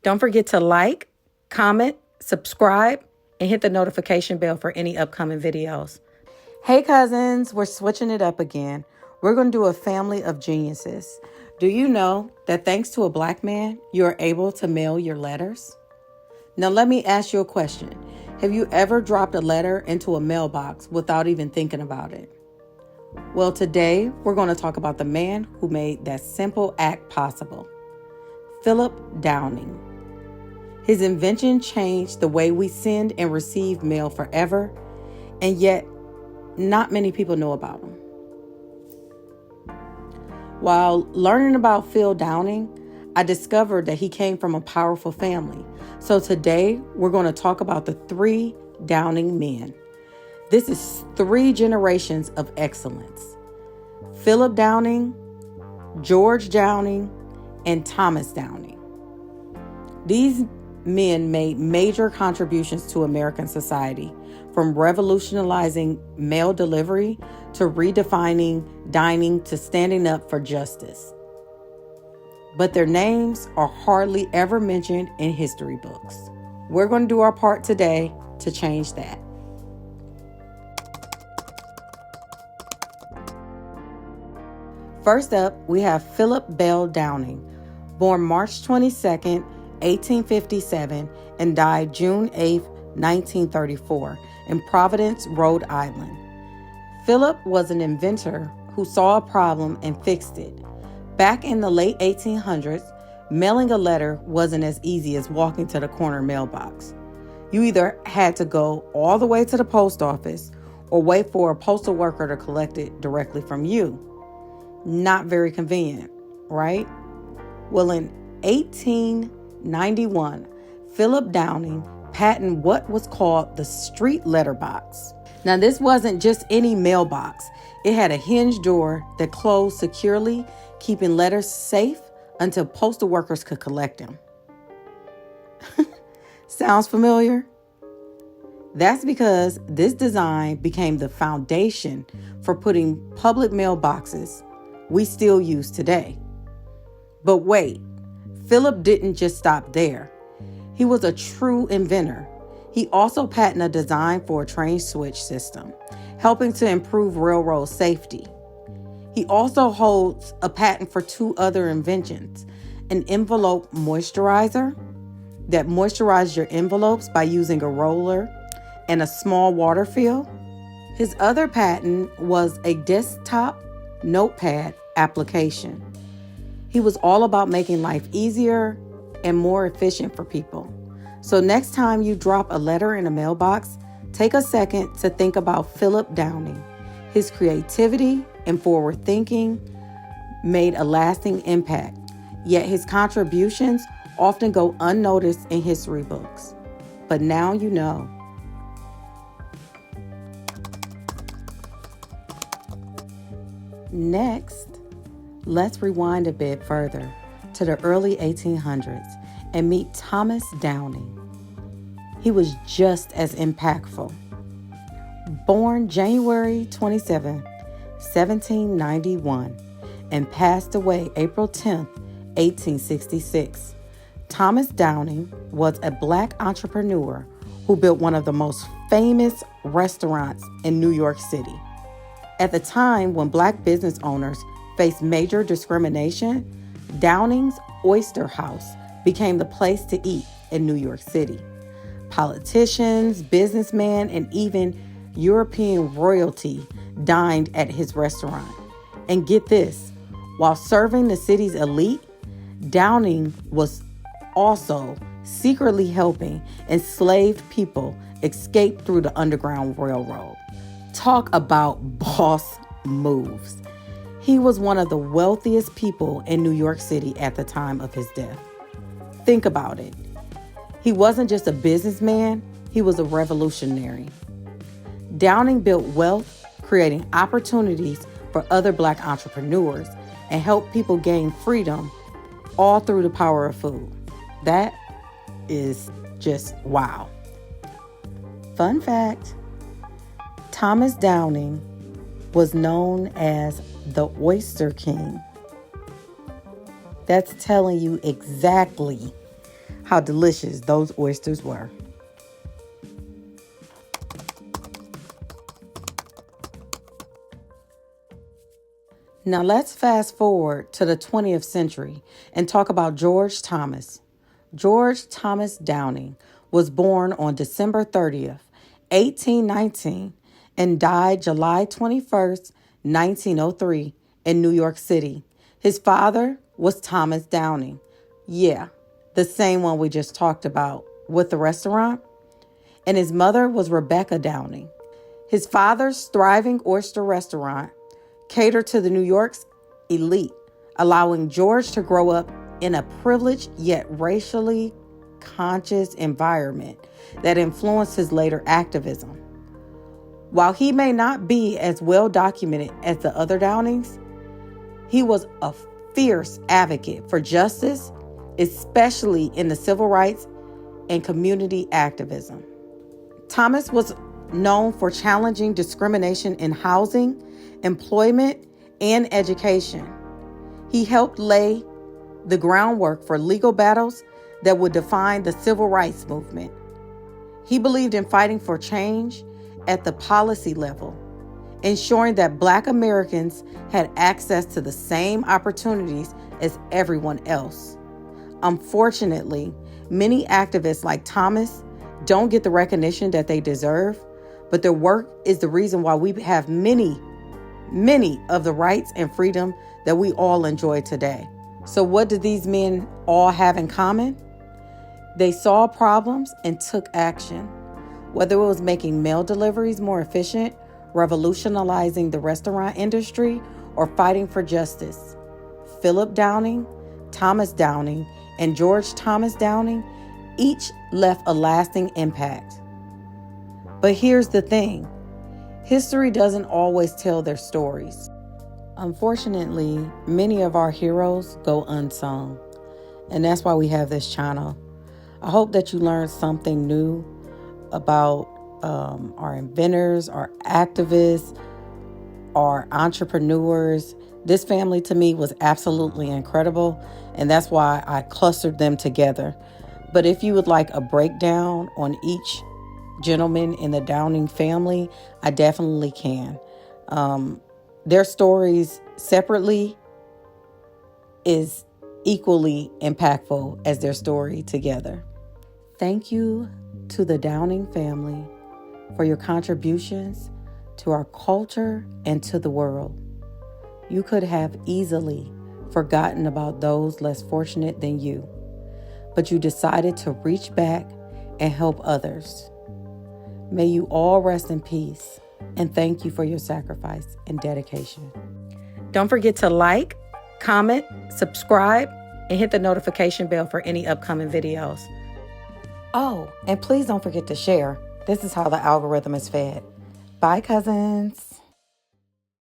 Don't forget to like, comment, subscribe, and hit the notification bell for any upcoming videos. Hey cousins, we're switching it up again. We're going to do a family of geniuses. Do you know that thanks to a Black man, you're able to mail your letters? Now let me ask you a question. Have you ever dropped a letter into a mailbox without even thinking about it? Well, today we're going to talk about the man who made that simple act possible. Philip Downing. His invention changed the way we send and receive mail forever, and yet not many people know about him. While learning about Phil Downing, I discovered that he came from a powerful family. So today we're going to talk about the 3 Downing men. This is 3 generations of excellence. Philip Downing, George Downing, and Thomas Downing. These men made major contributions to American society, from revolutionizing mail delivery to redefining dining to standing up for justice. But their names are hardly ever mentioned in history books. We're going to do our part today to change that. First up, we have Philip Bell Downing, born March 22nd, 1857, and died June 8th, 1934, in Providence, Rhode Island. Philip was an inventor who saw a problem and fixed it. Back in the late 1800s, mailing a letter wasn't as easy as walking to the corner mailbox. You either had to go all the way to the post office or wait for a postal worker to collect it directly from you. Not very convenient, right? Well, in 1891, Philip Downing patented what was called the street letterbox. Now, this wasn't just any mailbox. It had a hinged door that closed securely, keeping letters safe until postal workers could collect them. Sounds familiar? That's because this design became the foundation for putting public mailboxes we still use today. But wait, Philip didn't just stop there. He was a true inventor. He also patented a design for a train switch system, helping to improve railroad safety. He also holds a patent for 2 other inventions: an envelope moisturizer that moisturizes your envelopes by using a roller, and a small water fill. His other patent was a desktop notepad application. He was all about making life easier and more efficient for people. So next time you drop a letter in a mailbox, take a second to think about Philip Downing. His creativity and forward thinking made a lasting impact, yet his contributions often go unnoticed in history books. But now you know. Next, let's rewind a bit further to the early 1800s and meet Thomas Downing. He was just as impactful. Born January 27, 1791, and passed away April 10, 1866. Thomas Downing was a Black entrepreneur who built one of the most famous restaurants in New York City. At the time when Black business owners faced major discrimination, Downing's Oyster House became the place to eat in New York City. Politicians, businessmen, and even European royalty dined at his restaurant. And get this, while serving the city's elite, Downing was also secretly helping enslaved people escape through the Underground Railroad. Talk about boss moves. He was one of the wealthiest people in New York City at the time of his death. Think about it. He wasn't just a businessman, he was a revolutionary. Downing built wealth, creating opportunities for other Black entrepreneurs, and helped people gain freedom, all through the power of food. That is just wow. Fun fact, Thomas Downing was known as the Oyster King. That's telling you exactly how delicious those oysters were. Now let's fast forward to the 20th century and talk about George Thomas. George Thomas Downing was born on December 30th, 1819, and died July 21st, 1903, in New York City. His father was Thomas Downing. Yeah, the same one we just talked about with the restaurant. And his mother was Rebecca Downing. His father's thriving oyster restaurant catered to the New York's elite, allowing George to grow up in a privileged yet racially conscious environment that influenced his later activism. While he may not be as well documented as the other Downings, he was a fierce advocate for justice, especially in the civil rights and community activism. Thomas was known for challenging discrimination in housing, employment, and education. He helped lay the groundwork for legal battles that would define the civil rights movement. He believed in fighting for change at the policy level, ensuring that Black Americans had access to the same opportunities as everyone else. Unfortunately, many activists like Thomas don't get the recognition that they deserve, but their work is the reason why we have many of the rights and freedom that we all enjoy today. So what do these men all have in common? They saw problems and took action. Whether it was making mail deliveries more efficient, revolutionizing the restaurant industry, or fighting for justice. Philip Downing, Thomas Downing, and George Thomas Downing each left a lasting impact. But here's the thing. History doesn't always tell their stories. Unfortunately, many of our heroes go unsung, and that's why we have this channel. I hope that you learned something new about our inventors, our activists, our entrepreneurs. This family to me was absolutely incredible, and that's why I clustered them together. But if you would like a breakdown on each gentleman in the Downing family, I definitely can. Their stories separately is equally impactful as their story together. Thank you to the Downing family for your contributions to our culture and to the world. You could have easily forgotten about those less fortunate than you, but you decided to reach back and help others. May you all rest in peace, and thank you for your sacrifice and dedication. Don't forget to like, comment, subscribe, and hit the notification bell for any upcoming videos. Oh, and please don't forget to share. This is how the algorithm is fed. Bye, cousins.